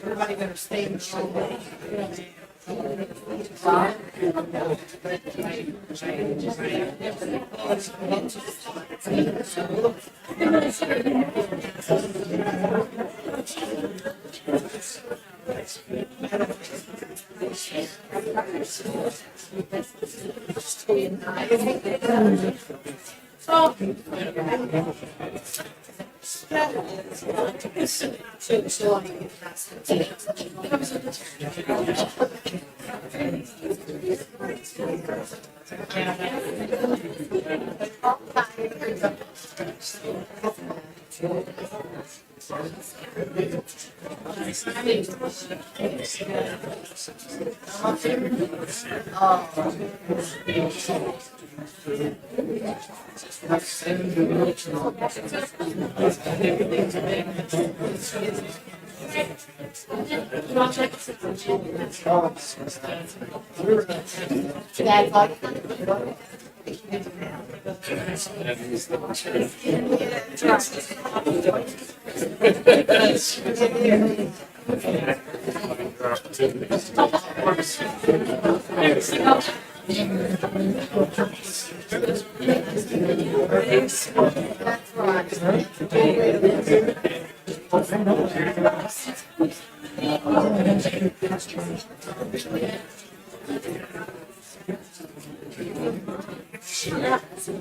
Everybody better stay in the show.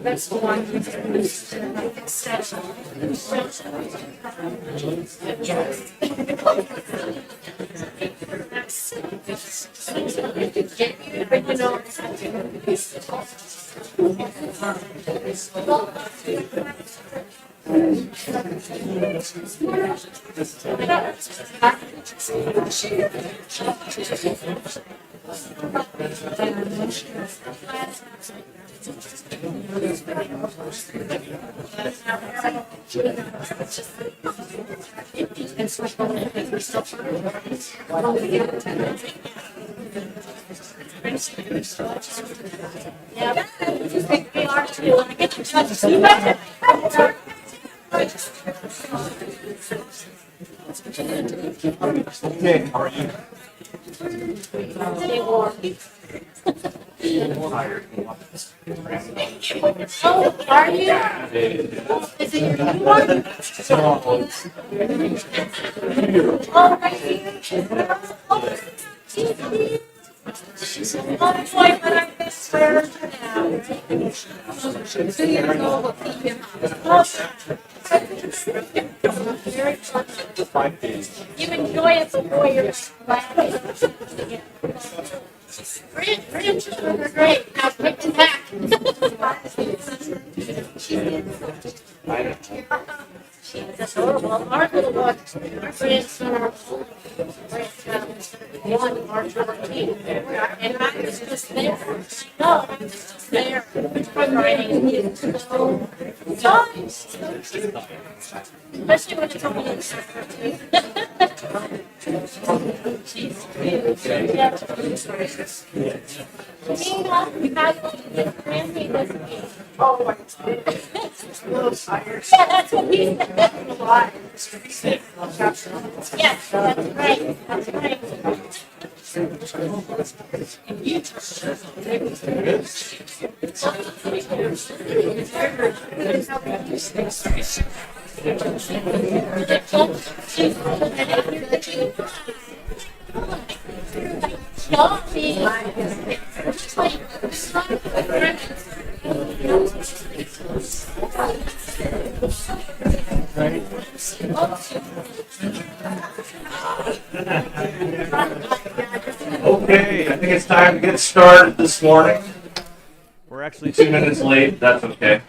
That's the one. Okay, how are you? Oh, are you? Is it your new one? Oh, right here. Oh, boy, but I can swear now. 2 years old, will keep him very fun. You enjoy it before you're glad. Grandchildren are great. Now pick them back. That's horrible. Our little one, our grandson, one, March 14th. And I was just there. No, I was just there. Writing. So, especially when it's only in we got to Randy with me. Oh, yeah, that's what he said. Yes, that's right. That's right. Don't be Okay, I think it's time to get started this morning. We're actually 2 minutes late. That's okay.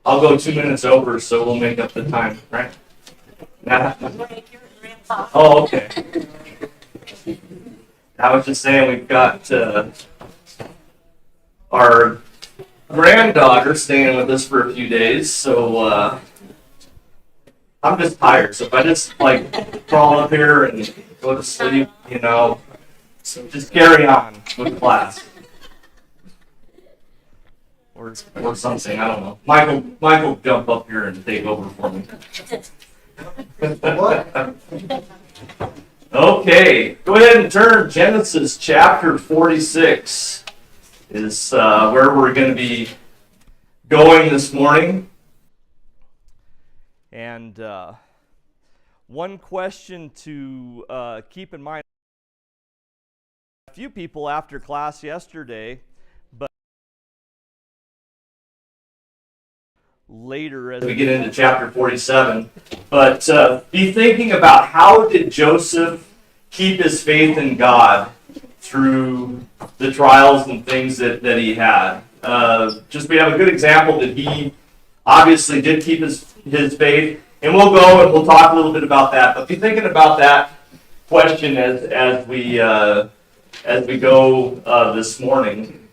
I'll go 2 minutes over, so we'll make up the time, right? Oh, okay. I was just saying we've got our granddaughter staying with us for a few days, so I'm just tired. So if I just crawl up here and go to sleep, so just carry on with class. Or something, I don't know. Michael jump up here and take over for me. Okay, go ahead and turn Genesis chapter 46 is where we're going to be going this morning. And one question to keep in mind, a few people after class yesterday, but later as we get into chapter 47, but be thinking about how did Joseph keep his faith in God through the trials and things that he had. We have a good example that he obviously did keep his faith, and we'll go and we'll talk a little bit about that, but be thinking about that question as we go this morning.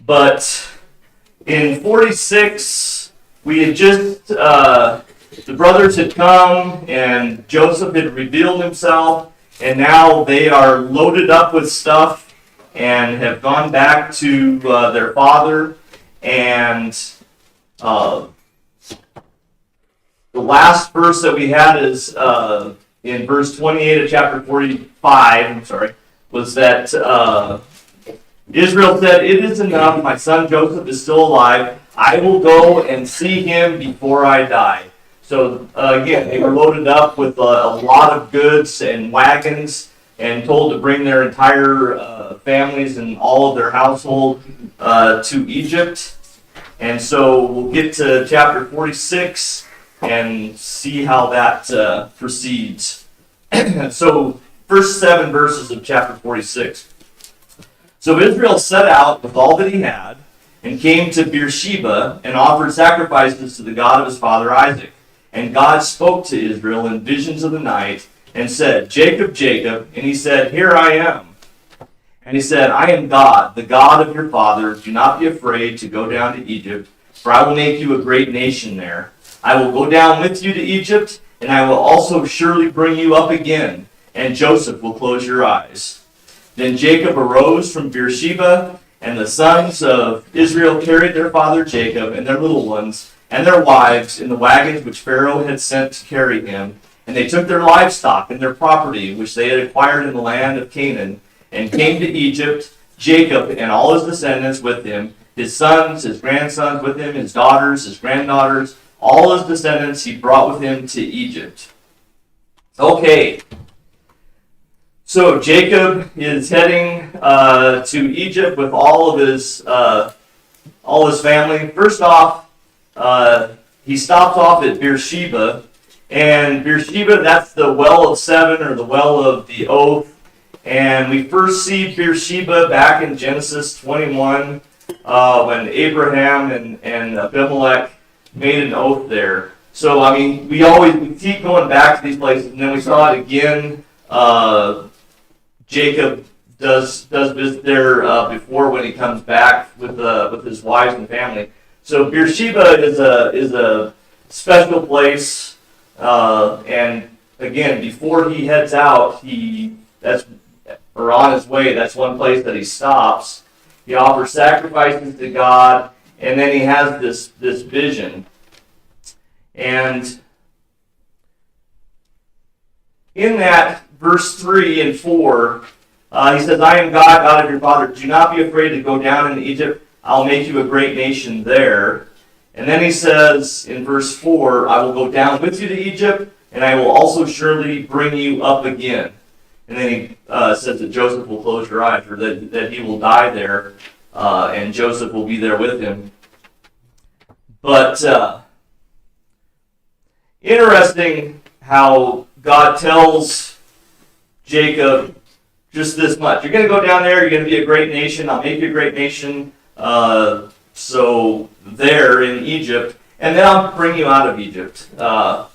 But in 46, we had just, the brothers had come and Joseph had revealed himself, and now they are loaded up with stuff and have gone back to their father. And the last verse that we had is in verse 28 of chapter 45, was that Israel said, "It is enough, my son Joseph is still alive. I will go and see him before I die." So again, they were loaded up with a lot of goods and wagons and told to bring their entire families and all of their household to Egypt. And so we'll get to chapter 46 and see how that proceeds. So first 7 verses of chapter 46. So Israel set out with all that he had and came to Beersheba and offered sacrifices to the God of his father Isaac. And God spoke to Israel in visions of the night and said, "Jacob, Jacob." And he said, "Here I am." And he said, "I am God, the God of your father. Do not be afraid to go down to Egypt, for I will make you a great nation there. I will go down with you to Egypt, and I will also surely bring you up again, and Joseph will close your eyes." Then Jacob arose from Beersheba, and the sons of Israel carried their father Jacob and their little ones and their wives in the wagons which Pharaoh had sent to carry him. And they took their livestock and their property, which they had acquired in the land of Canaan, and came to Egypt, Jacob and all his descendants with him, his sons, his grandsons with him, his daughters, his granddaughters, all his descendants he brought with him to Egypt. Okay. So Jacob is heading to Egypt with all of his family. First off, he stopped off at Beersheba, and Beersheba, that's the well of 7 or the well of the oath. And we first see Beersheba back in Genesis 21 when Abraham and Abimelech made an oath there. So I mean, we keep going back to these places, and then we saw it again. Jacob does visit there before when he comes back with his wives and family. So Beersheba is a special place, and again, before he heads out, on his way, that's one place that he stops. He offers sacrifices to God, and then he has this vision. And in that, verse 3 and 4, he says, "I am God, God of your father. Do not be afraid to go down into Egypt. I'll make you a great nation there." And then he says in verse 4, "I will go down with you to Egypt, and I will also surely bring you up again." And then he says that Joseph will close your eyes, or that he will die there, and Joseph will be there with him. But interesting how God tells Jacob just this much. You're going to go down there, you're going to be a great nation, I'll make you a great nation. So there in Egypt, and then I'll bring you out of Egypt. So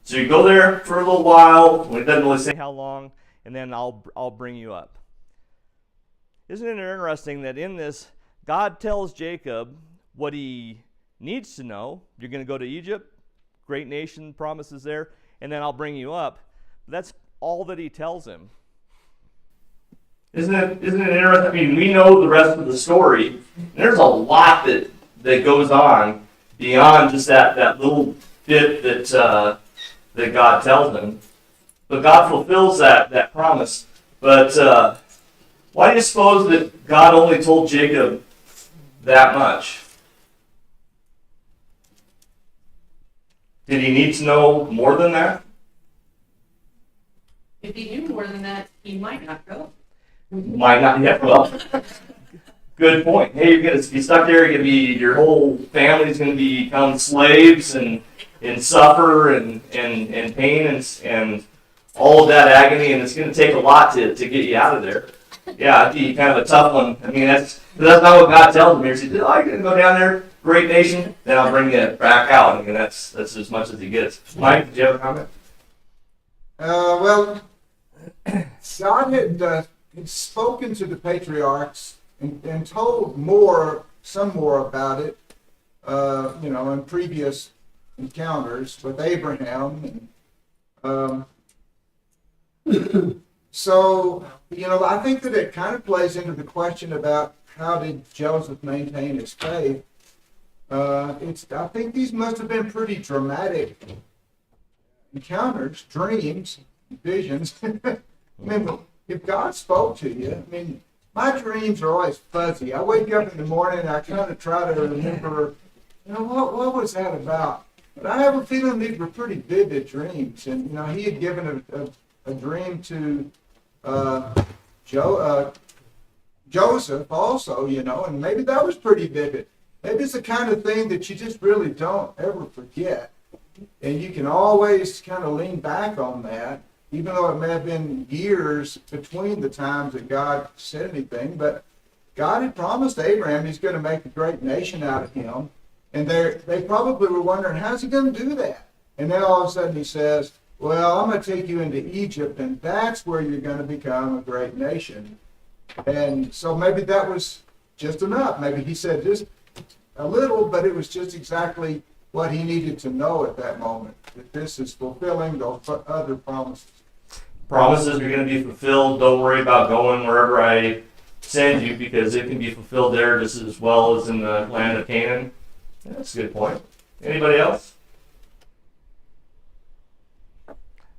you go there for a little while, when it doesn't really say how long, and then I'll bring you up. Isn't it interesting that in this, God tells Jacob what he needs to know. You're going to go to Egypt, great nation, promises there, and then I'll bring you up. That's all that he tells him. Isn't it interesting? I mean, we know the rest of the story. And there's a lot that goes on beyond just that little bit that God tells him. But God fulfills that promise. But why do you suppose that God only told Jacob that much? Did he need to know more than that? If he knew more than that, he might not go. Might not. Yeah. Well, good point. Hey, you're gonna be stuck there. You're gonna be, your whole family's gonna become slaves and suffer and pain and all of that agony, and it's gonna take a lot to get you out of there. Yeah, it'd be kind of a tough one. I mean, that's not what God tells him here. He said, "Oh, you're gonna go down there, great nation, then I'll bring you back out." I mean, that's as much as he gets. Mike, did you have a comment? Well, God had spoken to the patriarchs and told some more about it, in previous encounters with Abraham. So, I think that it kind of plays into the question about how did Joseph maintain his faith. I think these must have been pretty dramatic encounters, dreams, visions. I mean, if God spoke to you, I mean, my dreams are always fuzzy. I wake up in the morning and I kind of try to remember, what was that about? But I have a feeling these were pretty vivid dreams. And, he had given a dream to Joseph also, and maybe that was pretty vivid. Maybe it's the kind of thing that you just really don't ever forget. And you can always kind of lean back on that, even though it may have been years between the times that God said anything. But God had promised Abraham he's going to make a great nation out of him. And they probably were wondering, how's he going to do that? And then all of a sudden he says, well, I'm going to take you into Egypt, and that's where you're going to become a great nation. And so maybe that was just enough. Maybe he said just a little, but it was just exactly what he needed to know at that moment, that this is fulfilling those other promises. Promises are going to be fulfilled. Don't worry about going wherever I send you, because it can be fulfilled there just as well as in the land of Canaan. Yeah, that's a good point. Anybody else?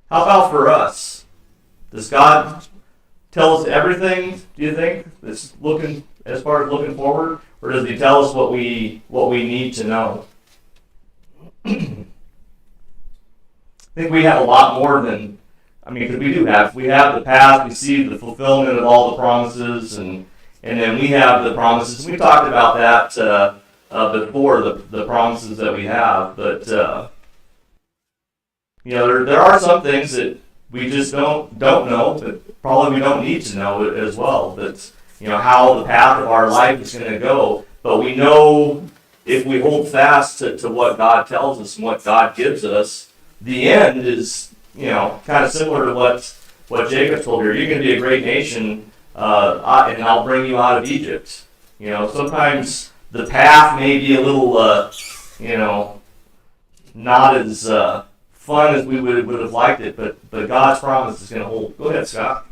How about for us? Does God tell us everything, do you think, that's looking, as far as looking forward? Or does he tell us what we need to know? I think we have a lot more than, because we have the past, we see the fulfillment of all the promises, and then we have the promises. We talked about that before, the promises that we have, but there are some things that we just don't know, but probably we don't need to know as well. That's how the path of our life is going to go. But we know if we hold fast to what God tells us and what God gives us, the end is kind of similar to what Jacob told her. You're going to be a great nation, and I'll bring you out of Egypt. Sometimes the path may be a little not as fun as we would have liked it, but God's promise is going to hold. Go ahead, Scott.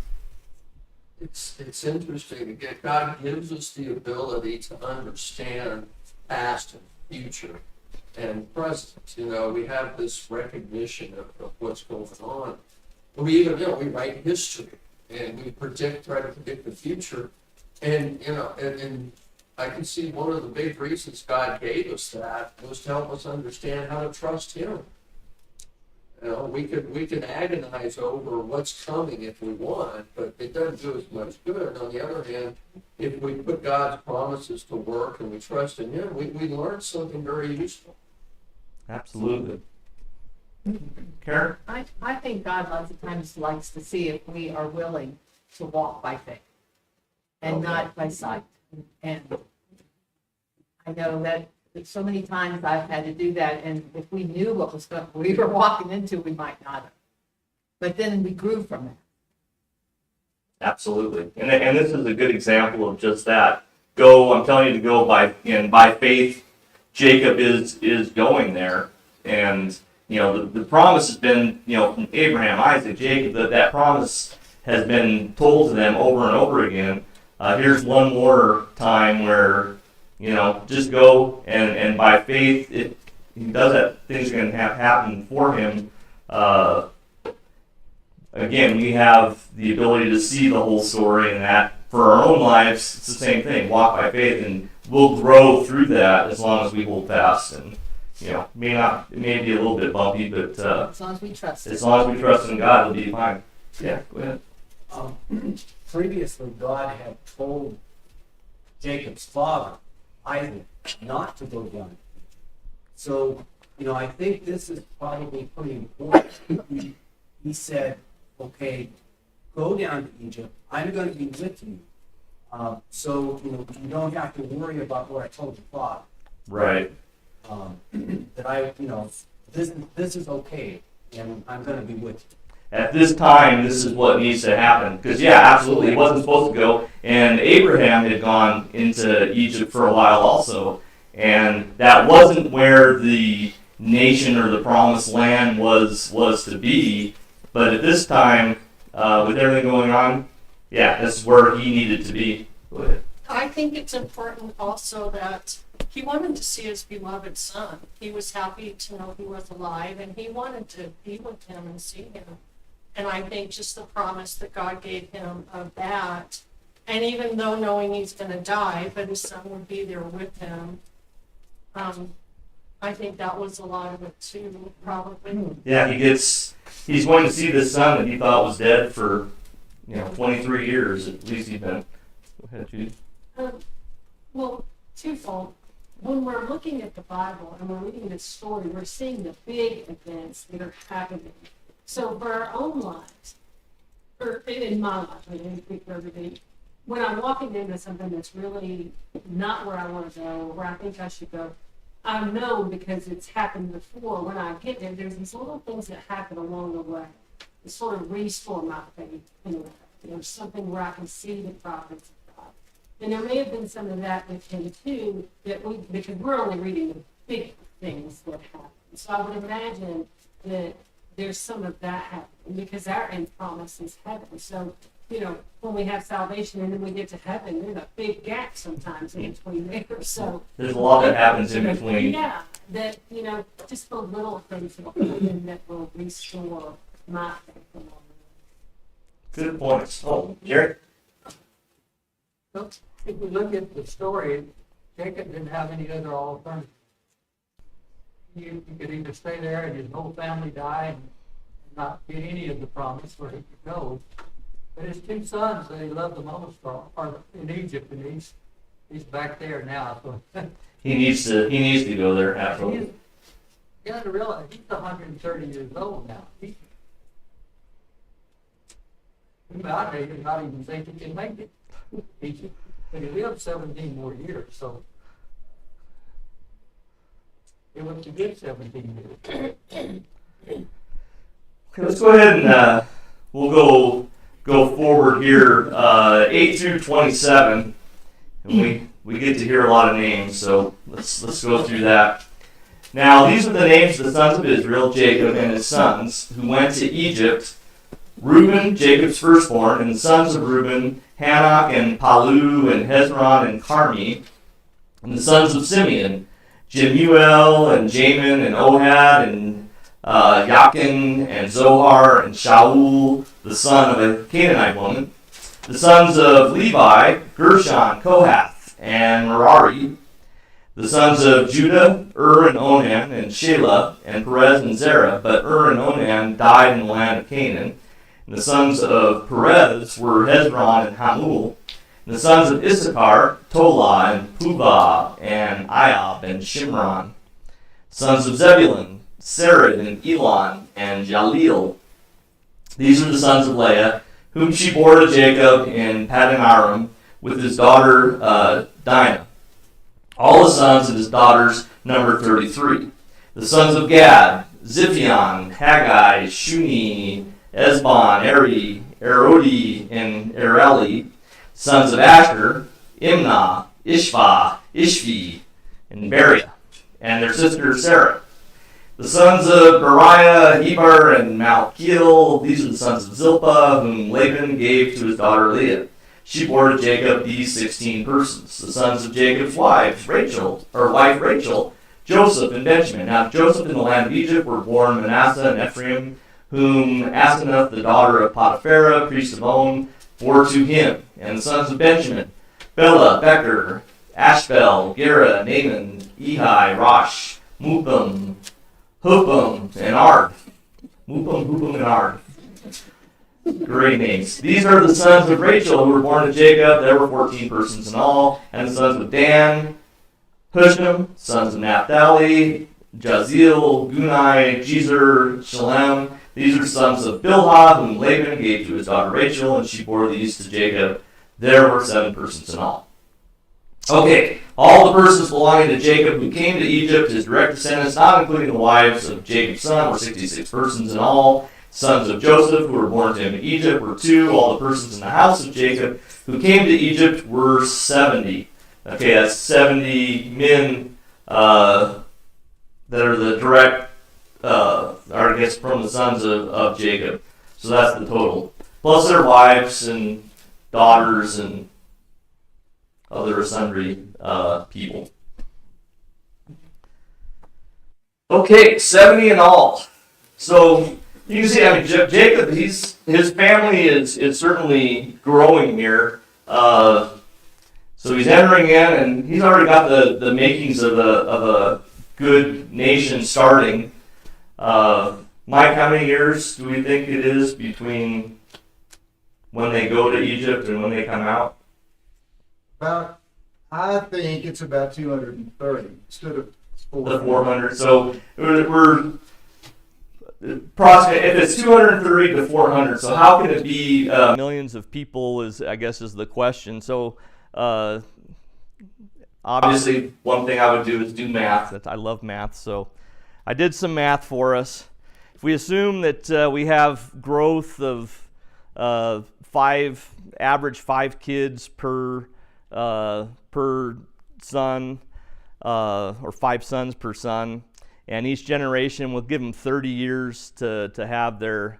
It's interesting. God gives us the ability to understand past and future and present. We have this recognition of what's going on. We even, we write history and we try to predict the future. And I can see one of the big reasons God gave us that was to help us understand how to trust Him. we could agonize over what's coming if we want, but it doesn't do us much good. On the other hand, if we put God's promises to work and we trust in Him, we learn something very useful. Absolutely. Karen? I think God lots of times likes to see if we are willing to walk by faith and not by sight. And I know that so many times I've had to do that, and if we knew what we were walking into, we might not have. But then we grew from that. Absolutely. And this is a good example of just that. I'm telling you to go by faith. Jacob is going there. And, the promise has been, from Abraham, Isaac, Jacob, that promise has been told to them over and over again. Here's one more time where, just go and by faith, he does that, things are going to happen for him. Again, we have the ability to see the whole story, and that for our own lives, it's the same thing. Walk by faith, and we'll grow through that as long as we hold fast. And it may be a little bit bumpy, but As long as we trust as it. long as we trust in God, it'll be fine. Yeah, go ahead. Previously, God had told Jacob's father, Isaac, not to go down. So, I think this is probably pretty important. He said, okay, go down to Egypt. I'm going to be with you. So, you don't have to worry about what I told your father. Right. That this is okay, and I'm going to be with you. At this time, this is what needs to happen. Because, yeah, absolutely, he wasn't supposed to go. And Abraham had gone into Egypt for a while also. And that wasn't where the nation or the promised land was to be. But at this time, with everything going on, yeah, this is where he needed to be. Go ahead. I think it's important also that he wanted to see his beloved son. He was happy to know he was alive, and he wanted to be with him and see him. And I think just the promise that God gave him of that, and even though knowing he's going to die, but his son would be there with him, I think that was a lot of it too, probably. Yeah, he's going to see this son that he thought was dead for, 23 years at least he's been. Go ahead, Judy. Well, twofold. When we're looking at the Bible and we're reading this story, we're seeing the big events that are happening. So for our own lives, or in my life, I didn't speak for everybody, when I'm walking into something that's really not where I want to go, or where I think I should go, I know because it's happened before. When I get there, there's these little things that happen along the way that sort of restore my faith in a way. There's something where I can see the providence of God. And there may have been some of that with him too, because we're only reading the big things that happen. So I would imagine that there's some of that happening because our end promise is heaven. So, when we have salvation and then we get to heaven, there's a big gap sometimes in between there. So There's a lot that happens in between. yeah, that, just the little things that happen that will restore my faith along the way. Good points. Oh, Jerry? So, if we look at the story, Jacob didn't have any other alternative. He could either stay there and his whole family die and not get any of the promise where he could go. But his two sons that he loved the most are in Egypt, and he's back there now. So He needs to go there, absolutely. you got to realize he's 130 years old now. He nowadays does not even think he can make it. But he lived 17 more years, so it was a good 17 years. Okay, let's go ahead and we'll go forward here, 8 through 27, and we get to hear a lot of names, so let's go through that. Now these are the names of the sons of Israel, Jacob and his sons, who went to Egypt. Reuben, Jacob's firstborn, and the sons of Reuben, Hanok and Palu and Hezron and Carmi, and the sons of Simeon, Jemuel and Jamin and Ohad and Yakin and Zohar and Shaul, the son of a Canaanite woman. The sons of Levi, Gershon, Kohath, and Merari. The sons of Judah, and Onan, and Shelah, and Perez and Zerah. But and Onan died in the land of Canaan. And the sons of Perez were Hezron and Hamul. And the sons of Issachar, Tola, and Puvah, and Iob, and Shimron. Sons of Zebulun, Sered, and Elon, and Jaleel. These are the sons of Leah, whom she bore to Jacob in Paddan Aram, with his daughter Dinah. All the sons of his daughters numbered 33. The sons of Gad, Ziphion, Haggai, Shuni, Esbon, Eri, Erodi, and Ereli. Sons of Asher, Imnah, Ishva, Ishvi, and Beriah, and their sister Sarah. The sons of Beriah, Heber, and Malkiel. These are the sons of Zilpah, whom Laban gave to his daughter Leah. She bore to Jacob these 16 persons. The sons of Jacob's wife Rachel, Joseph and Benjamin. Now Joseph in the land of Egypt were born Manasseh and Ephraim, whom Asenath, the daughter of Potipharah, priest of On, bore to him. And the sons of Benjamin, Bela, Becher, Ashbel, Gera, Naaman, Ehi, Rosh, Mupim, Hupim, and Ard. Mupim, Hupim, and Ard. Great names. These are the sons of Rachel who were born to Jacob. There were 14 persons in all. And the sons of Dan, Hushim, sons of Naphtali, Jaziel, Gunai, Jezer, Shalem. These are sons of Bilhah, whom Laban gave to his daughter Rachel, and she bore these to Jacob. There were 7 persons in all. Okay, all the persons belonging to Jacob who came to Egypt, his direct descendants, not including the wives of Jacob's son, were 66 persons in all. Sons of Joseph, who were born to him in Egypt, were 2. All the persons in the house of Jacob who came to Egypt were 70. Okay, that's 70 men that are the direct, or I guess from the sons of Jacob. So that's the total. Plus their wives and daughters and other sundry people. Okay, 70 in all. So you can see, I mean, Jacob, his family is certainly growing here. So he's entering in, and he's already got the makings of a good nation starting. Mike, how many years do we think it is between when they go to Egypt and when they come out? I think it's about 230 instead of 400. The 400. So we're approximately, if it's 230 to 400, so how can it be millions of people is the question. So obviously one thing I would do is do math. I love math, so I did some math for us. If we assume that we have growth of average 5 kids per son, or 5 sons per son, and each generation will give them 30 years to have their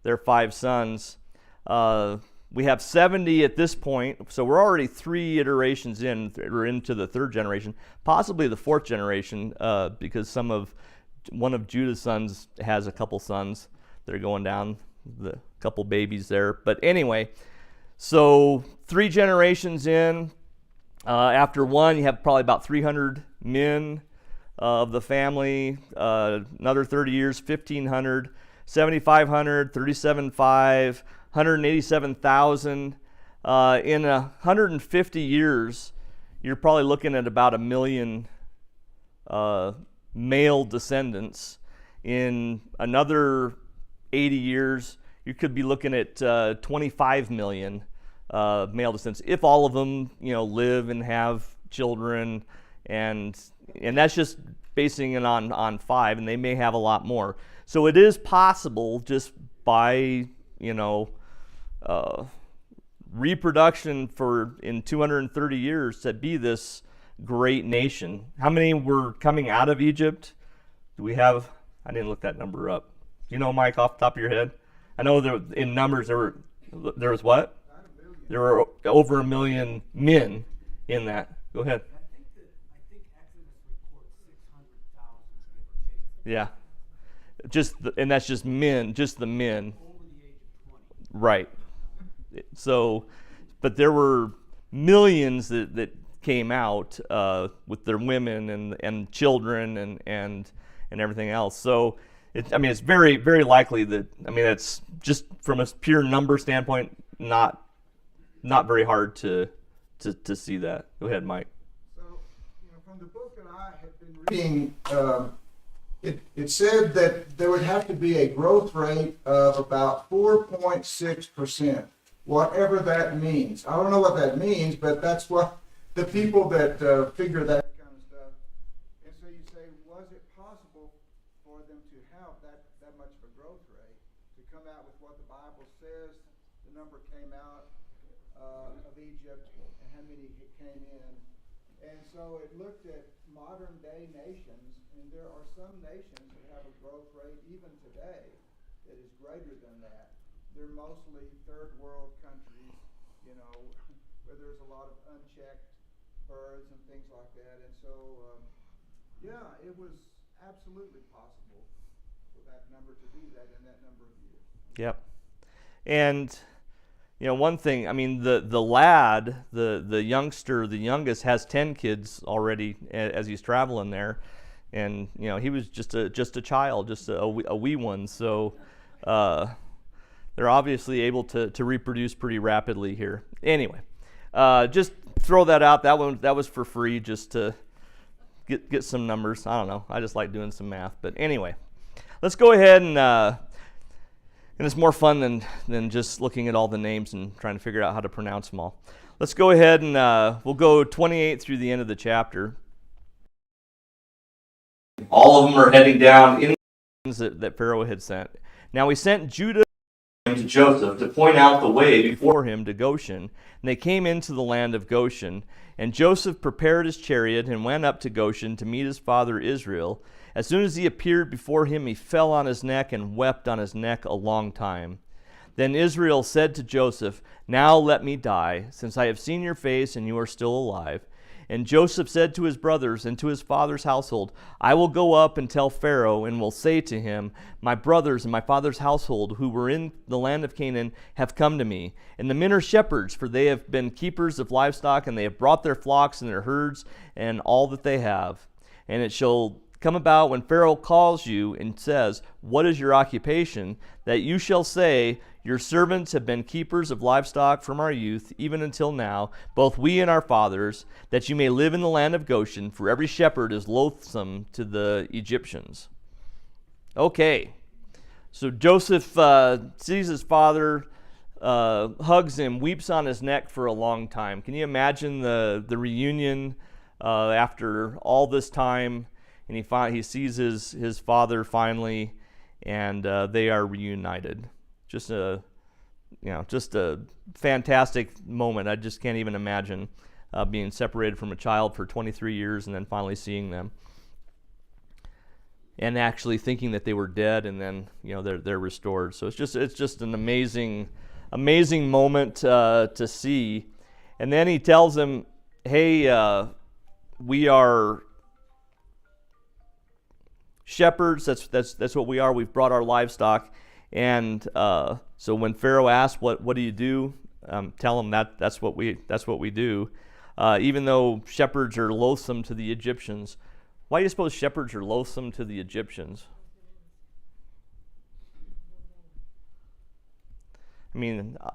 5 sons. We have 70 at this point, so we're already 3 iterations in. We're into the 3rd generation, possibly the 4th generation, because one of Judah's sons has a couple sons that are going down, the couple babies there. But anyway, so 3 generations in. After 1, you have probably about 300 men of the family. Another 30 years, 1,500, 7,500, 37,500, 187,000. In 150 years, you're probably looking at about 1 million male descendants. In another 80 years, you could be looking at 25 million male descendants, if all of them, live and have children, and that's just basing it on 5, and they may have a lot more. So it is possible just by reproduction in 230 years to be this great nation. How many were coming out of Egypt? Do we have? I didn't look that number up. Do you know, Mike, off the top of your head? I know in numbers there was what? There were over 1 million men in that. Go ahead. I think Exodus reports 600,000. Yeah. And that's just men, just the men. Over the age of 20. Right. So, but there were millions that came out with their women and children and everything else. So it's very, very likely that, it's just from a pure number standpoint, not very hard to see that. Go ahead, Mike. So, from the book that I have been reading, it said that there would have to be a growth rate of about 4.6%, whatever that means. I don't know what that means, but that's what the people that figure that kind of stuff. And so you say, was it possible for them to have that much of a growth rate, to come out with what the Bible says the number came out of Egypt and how many came in? And so it looked at modern day nations, and there are some nations that have a growth rate even today that is greater than that. They're mostly third world countries, where there's a lot of unchecked births and things like that. And so, it was absolutely possible for that number to do that in that number of years. Yep. And one thing, the lad, the youngster, the youngest, has 10 kids already as he's traveling there, and he was just a child, just a wee one. So they're obviously able to reproduce pretty rapidly here. Anyway, just throw that out. That was for free, just to get some numbers. I don't know. I just like doing some math. But anyway, let's go ahead and it's more fun than just looking at all the names and trying to figure out how to pronounce them all. Let's go ahead and we'll go 28 through the end of the chapter. All of them are heading down in that Pharaoh had sent. Now he sent Judah to Joseph to point out the way before him to Goshen. And they came into the land of Goshen. And Joseph prepared his chariot and went up to Goshen to meet his father Israel. As soon as he appeared before him, he fell on his neck and wept on his neck a long time. Then Israel said to Joseph, "Now let me die, since I have seen your face and you are still alive." And Joseph said to his brothers and to his father's household, "I will go up and tell Pharaoh, and will say to him, my brothers and my father's household, who were in the land of Canaan, have come to me. And the men are shepherds, for they have been keepers of livestock, and they have brought their flocks and their herds and all that they have. And it shall come about when Pharaoh calls you and says, 'What is your occupation?' that you shall say, 'Your servants have been keepers of livestock from our youth, even until now, both we and our fathers, that you may live in the land of Goshen, for every shepherd is loathsome to the Egyptians.'" Okay, so Joseph sees his father, hugs him, weeps on his neck for a long time. Can you imagine the reunion after all this time? And he sees his father finally, and they are reunited. Just a fantastic moment. I just can't even imagine being separated from a child for 23 years and then finally seeing them, and actually thinking that they were dead, and then they're restored. So it's just an amazing moment to see. And then he tells them, "Hey, we are shepherds. That's what we are. We've brought our livestock." And so when Pharaoh asks, "What do you do?" Tell him that's what we do. Even though shepherds are loathsome to the Egyptians. Why do you suppose shepherds are loathsome to the Egyptians?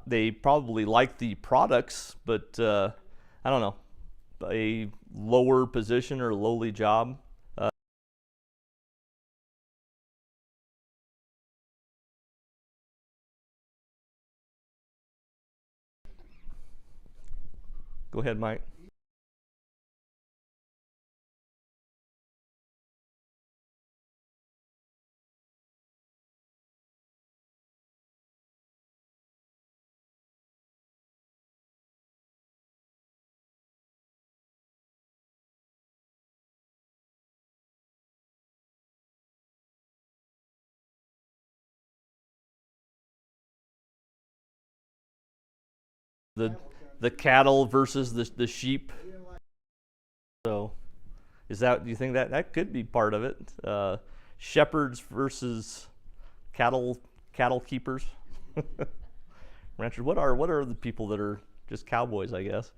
They probably like the products, but I don't know, a lower position or lowly job. Go ahead, Mike. The cattle versus the sheep. So, do you think that could be part of it? Shepherds versus cattle keepers, ranchers. What are the people that are just cowboys, I guess?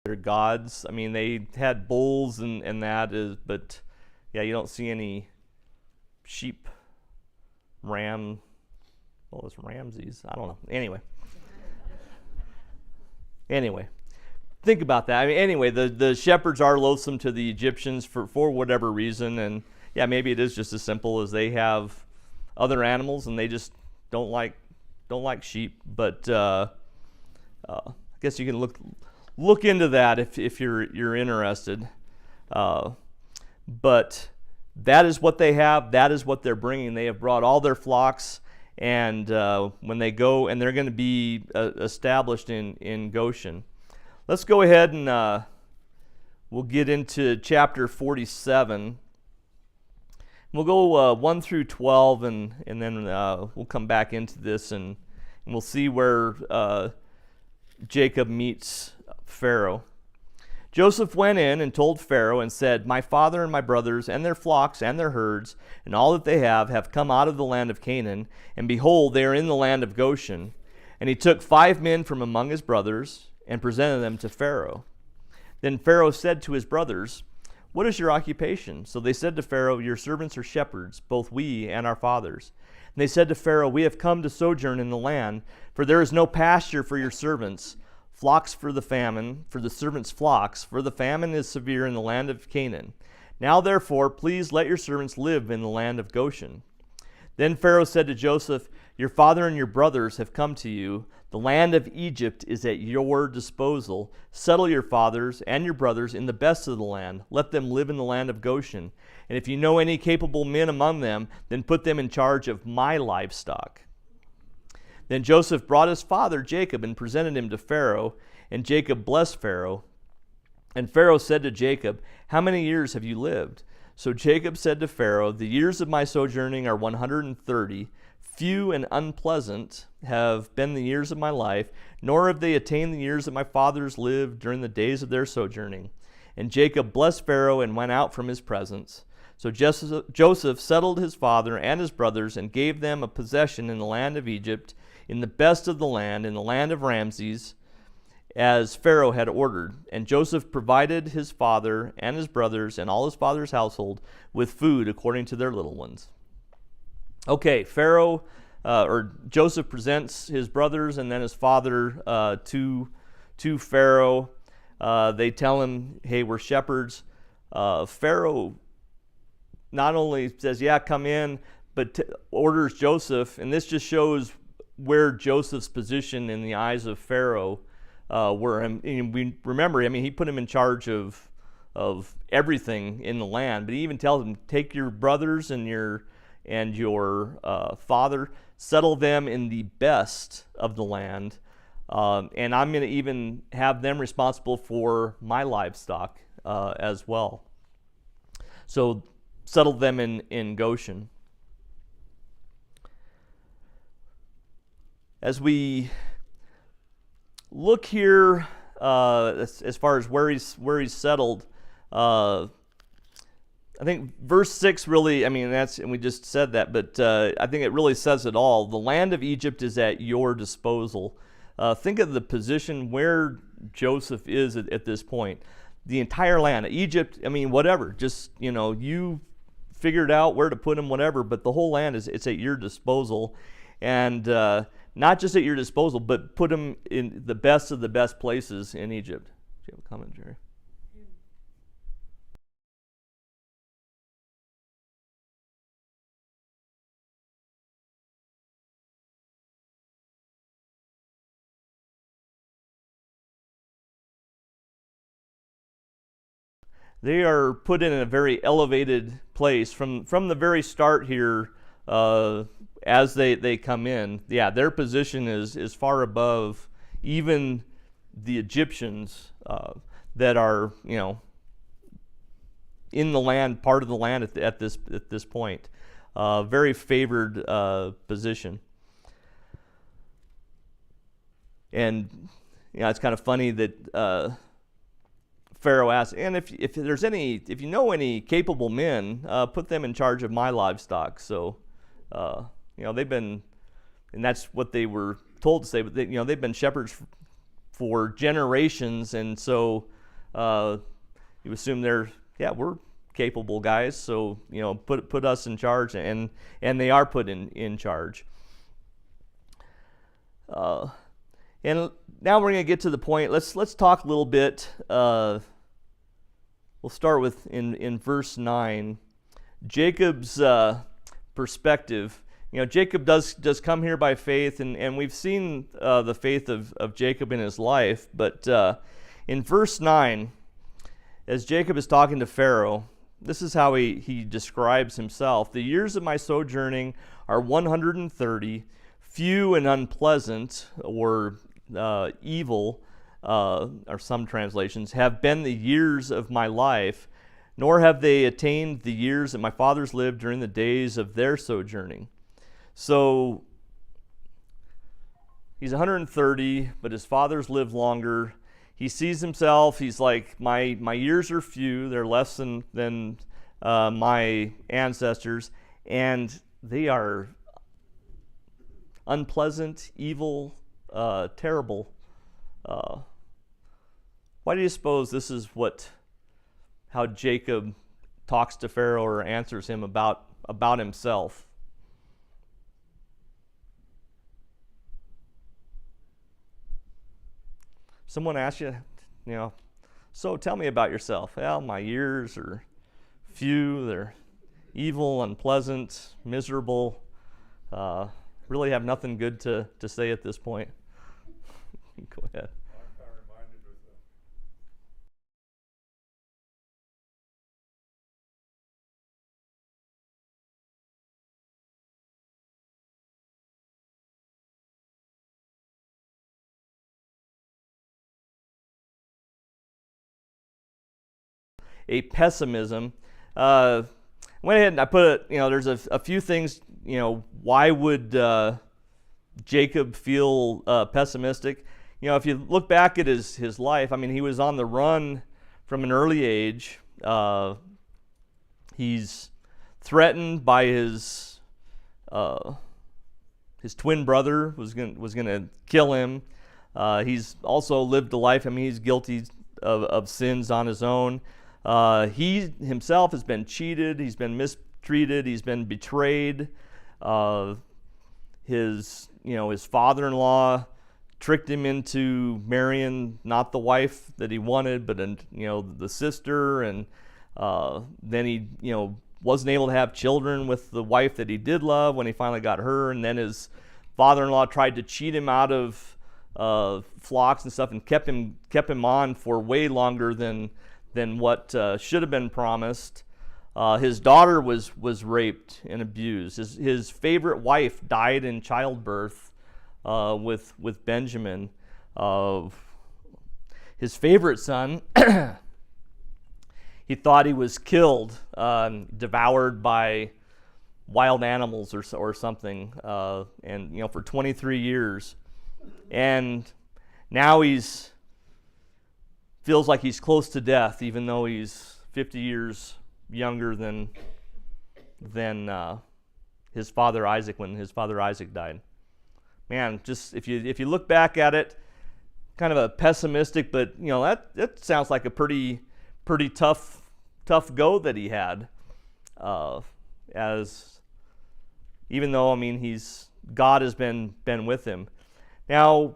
their gods. I mean, they had bulls and that is, but yeah, you don't see any sheep, ram. What was Ramses? I don't know. Anyway, think about that. I mean, anyway, the shepherds are loathsome to the Egyptians for whatever reason, and yeah, maybe it is just as simple as they have other animals and they just don't like sheep. But I guess you can look into that if you're interested. But that is what they have. That is what they're bringing. They have brought all their flocks, and when they go, and they're going to be established in Goshen. Let's go ahead and we'll get into chapter 47. We'll go 1 through 12, and then we'll come back into this, and we'll see where Jacob meets Pharaoh. Joseph went in and told Pharaoh and said, "My father and my brothers and their flocks and their herds and all that they have come out of the land of Canaan, and behold, they are in the land of Goshen." And he took 5 men from among his brothers and presented them to Pharaoh. Then Pharaoh said to his brothers, "What is your occupation?" So they said to Pharaoh, "Your servants are shepherds, both we and our fathers." And they said to Pharaoh, "We have come to sojourn in the land, for there is no pasture for your servants, flocks for the famine, for the servants' flocks, for the famine is severe in the land of Canaan. Now therefore, please let your servants live in the land of Goshen." Then Pharaoh said to Joseph, "Your father and your brothers have come to you. The land of Egypt is at your disposal. Settle your fathers and your brothers in the best of the land. Let them live in the land of Goshen. And if you know any capable men among them, then put them in charge of my livestock." Then Joseph brought his father Jacob and presented him to Pharaoh, and Jacob blessed Pharaoh. And Pharaoh said to Jacob, "How many years have you lived?" So Jacob said to Pharaoh, "The years of my sojourning are 130. Few and unpleasant have been the years of my life, nor have they attained the years that my fathers lived during the days of their sojourning." And Jacob blessed Pharaoh and went out from his presence. So Joseph settled his father and his brothers and gave them a possession in the land of Egypt, in the best of the land, in the land of Ramses, as Pharaoh had ordered. And Joseph provided his father and his brothers and all his father's household with food according to their little ones. Okay, Joseph presents his brothers and then his father to Pharaoh. They tell him, "Hey, we're shepherds." Pharaoh not only says, "Yeah, come in," but orders Joseph, and this just shows where Joseph's position in the eyes of Pharaoh were. And we remember, I mean, he put him in charge of everything in the land, but he even tells him, "Take your brothers and your father, settle them in the best of the land, and I'm going to even have them responsible for my livestock as well." So settle them in Goshen. As we look here, as far as where he's settled, I think verse 6 really, I mean, and we just said that, but I think it really says it all. The land of Egypt is at your disposal. Think of the position where Joseph is at this point. The entire land, Egypt, I mean, whatever, just, you figured out where to put him, whatever, but the whole land it's at your disposal. And not just at your disposal, but put him in the best of the best places in Egypt. Do you have a comment, Jerry? They are put in a very elevated place from the very start here. As they come in, yeah, their position is far above even the Egyptians that are in the land, part of the land at this point. Very favored position. And it's kind of funny that Pharaoh asked, "And if you know any capable men, put them in charge of my livestock." So. They've been, and that's what they were told to say, but they've been shepherds for generations, and so you assume we're capable guys, so put us in charge, and they are put in charge. And now we're going to get to the point. Let's talk a little bit. We'll start with in verse 9, Jacob's perspective. Jacob does come here by faith, and we've seen the faith of Jacob in his life. But in verse 9, as Jacob is talking to Pharaoh, this is how he describes himself. The years of my sojourning are 130, few and unpleasant, or evil, or some translations, have been the years of my life, nor have they attained the years that my fathers lived during the days of their sojourning. So he's 130, but his fathers lived longer. He sees himself, he's like, my years are few, they're less than my ancestors, and they are unpleasant, evil, terrible. Why do you suppose this is how Jacob talks to Pharaoh or answers him about himself? Someone asks you, so tell me about yourself. Well, my years are few, they're evil, unpleasant, miserable. Really have nothing good to say at this point. Go ahead. A pessimism. Went ahead and I put, there's a few things, why would Jacob feel pessimistic? If you look back at his life, he was on the run from an early age. He's threatened by his twin brother was gonna kill him. He's also lived a life. He's guilty of sins on his own. He himself has been cheated. He's been mistreated. He's been betrayed. His father-in-law tricked him into marrying not the wife that he wanted, but the sister, and then he wasn't able to have children with the wife that he did love when he finally got her, and then his father-in-law tried to cheat him out of flocks and stuff, and kept him on for way longer than what should have been promised. His daughter was raped and abused. His favorite wife died in childbirth with Benjamin. His favorite son, he thought he was killed, devoured by wild animals or something, and for 23 years. And now feels like he's close to death, even though he's 50 years younger than his father Isaac, when his father Isaac died. Man, just if you look back at it, kind of a pessimistic, but that sounds like a pretty tough go that he had. As even though God has been with him. Now,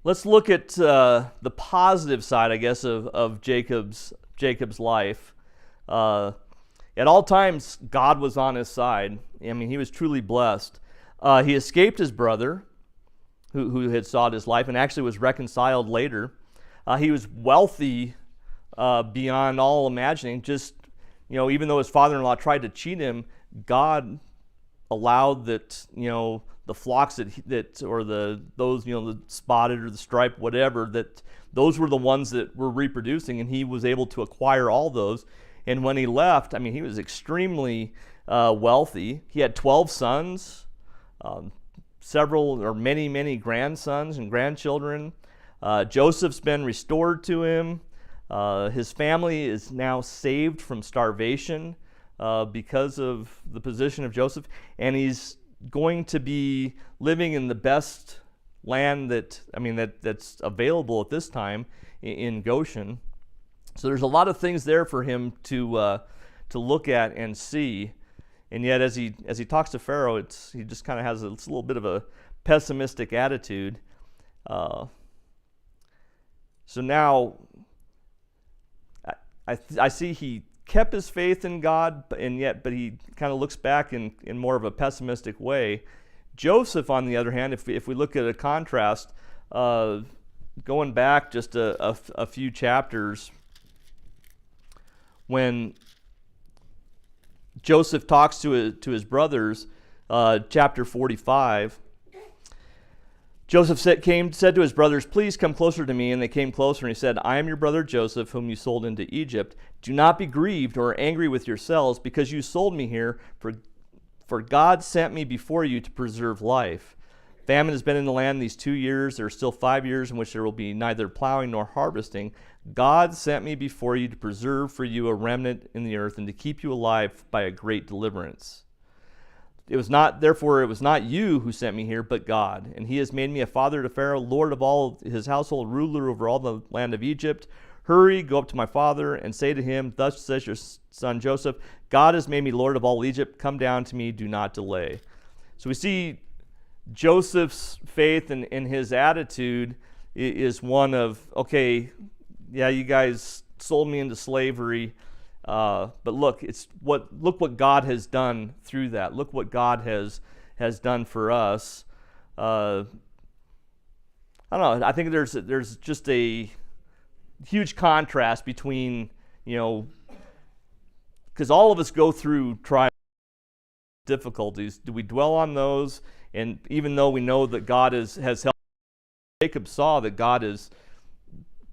let's look at the positive side, I guess, of Jacob's life. At all times, God was on his side. He was truly blessed. He escaped his brother, who had sought his life, and actually was reconciled later. He was wealthy beyond all imagining. Just, even though his father-in-law tried to cheat him, God allowed that, the flocks those, the spotted or the striped, whatever, that those were the ones that were reproducing, and he was able to acquire all those. And when he left, he was extremely wealthy. He had 12 sons, several or many grandsons and grandchildren. Joseph's been restored to him. His family is now saved from starvation because of the position of Joseph, and he's going to be living in the best land that's available at this time in Goshen. So there's a lot of things there for him to look at and see. And yet, as he talks to Pharaoh, he just kind of has a little bit of a pessimistic attitude. So now, I see he kept his faith in God, but he kind of looks back in more of a pessimistic way. Joseph, on the other hand, if we look at a contrast, going back just a few chapters, when Joseph talks to his brothers, chapter 45, Joseph said to his brothers, "Please come closer to me." And they came closer, and he said, "I am your brother Joseph, whom you sold into Egypt. Do not be grieved or angry with yourselves, because you sold me here, for God sent me before you to preserve life. Famine has been in the land these 2 years. There are still 5 years in which there will be neither plowing nor harvesting. God sent me before you to preserve for you a remnant in the earth and to keep you alive by a great deliverance. Therefore it was not you who sent me here, but God. And he has made me a father to Pharaoh, lord of all his household, ruler over all the land of Egypt. Hurry, go up to my father and say to him, thus says your son Joseph, God has made me lord of all Egypt. Come down to me, do not delay." So we see Joseph's faith and his attitude is one of, okay, yeah, you guys sold me into slavery, but look what God has done through that. Look what God has done for us. I don't know. I think there's just a huge contrast between, because all of us go through trials, difficulties. Do we dwell on those? And even though we know that God has helped, Jacob saw that God has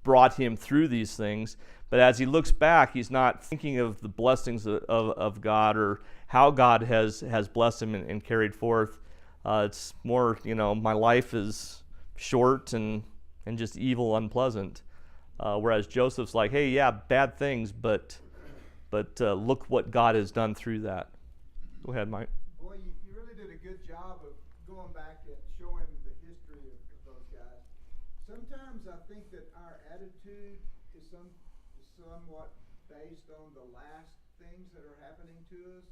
brought him through these things, but as he looks back, he's not thinking of the blessings of God or how God has blessed him and carried forth. It's more, my life is short and just evil, unpleasant. Whereas Joseph's like, hey, yeah, bad things, but look what God has done through that. Go ahead, Mike. Boy, you really did a good job of going back and showing the history of those guys. Sometimes I think that our attitude is somewhat based on the last things that are happening to us.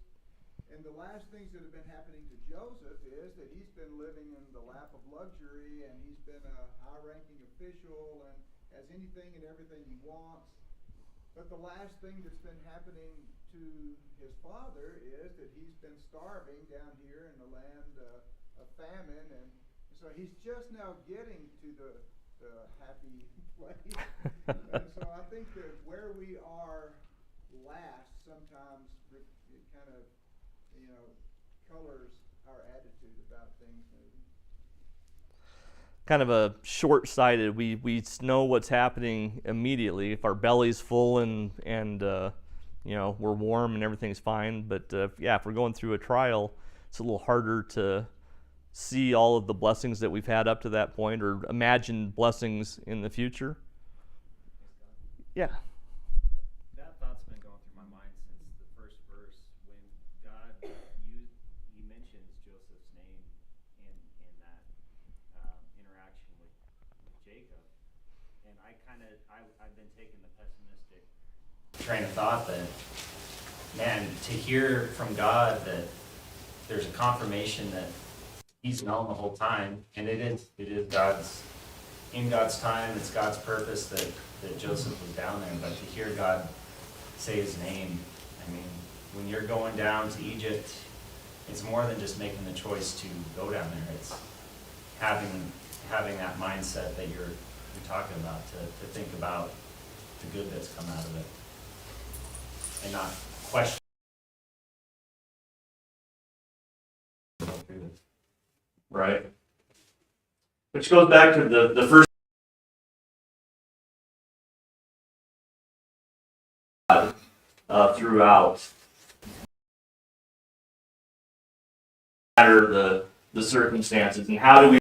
And the last things that have been happening to Joseph is that he's been living in the lap of luxury, and he's been a high-ranking official and has anything and everything he wants. But the last thing that's been happening to his father is that he's been starving down here in the land of famine, and so he's just now getting to the happy place. And so I think that where we are last sometimes it kind of colors our attitude about things maybe. Kind of a short-sighted. We know what's happening immediately. If our belly's full and we're warm and everything's fine, but if we're going through a trial, it's a little harder to see all of the blessings that we've had up to that point or imagine blessings in the future. Yeah. That thought's been going through my mind since the first verse when God he mentions Joseph's name in that interaction with Jacob, and I've been taking the pessimistic train of thought that, man, to hear from God that there's a confirmation that he's known the whole time, and it is in God's time, it's God's purpose that Joseph was down there, but to hear God say his name, I mean, when you're going down to Egypt, it's more than just making the choice to go down there, it's having that mindset that you're talking about, to think about the good that's come out of it, and not question. Right. Which goes back to the first throughout. Matter the circumstances, and how do we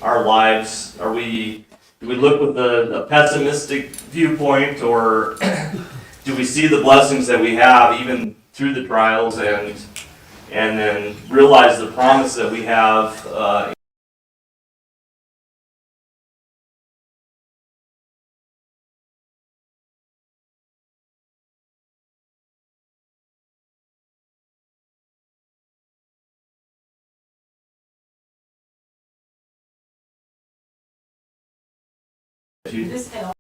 our lives? Do we look with a pessimistic viewpoint, or do we see the blessings that we have even through the trials, and then realize the promise that we have you. This had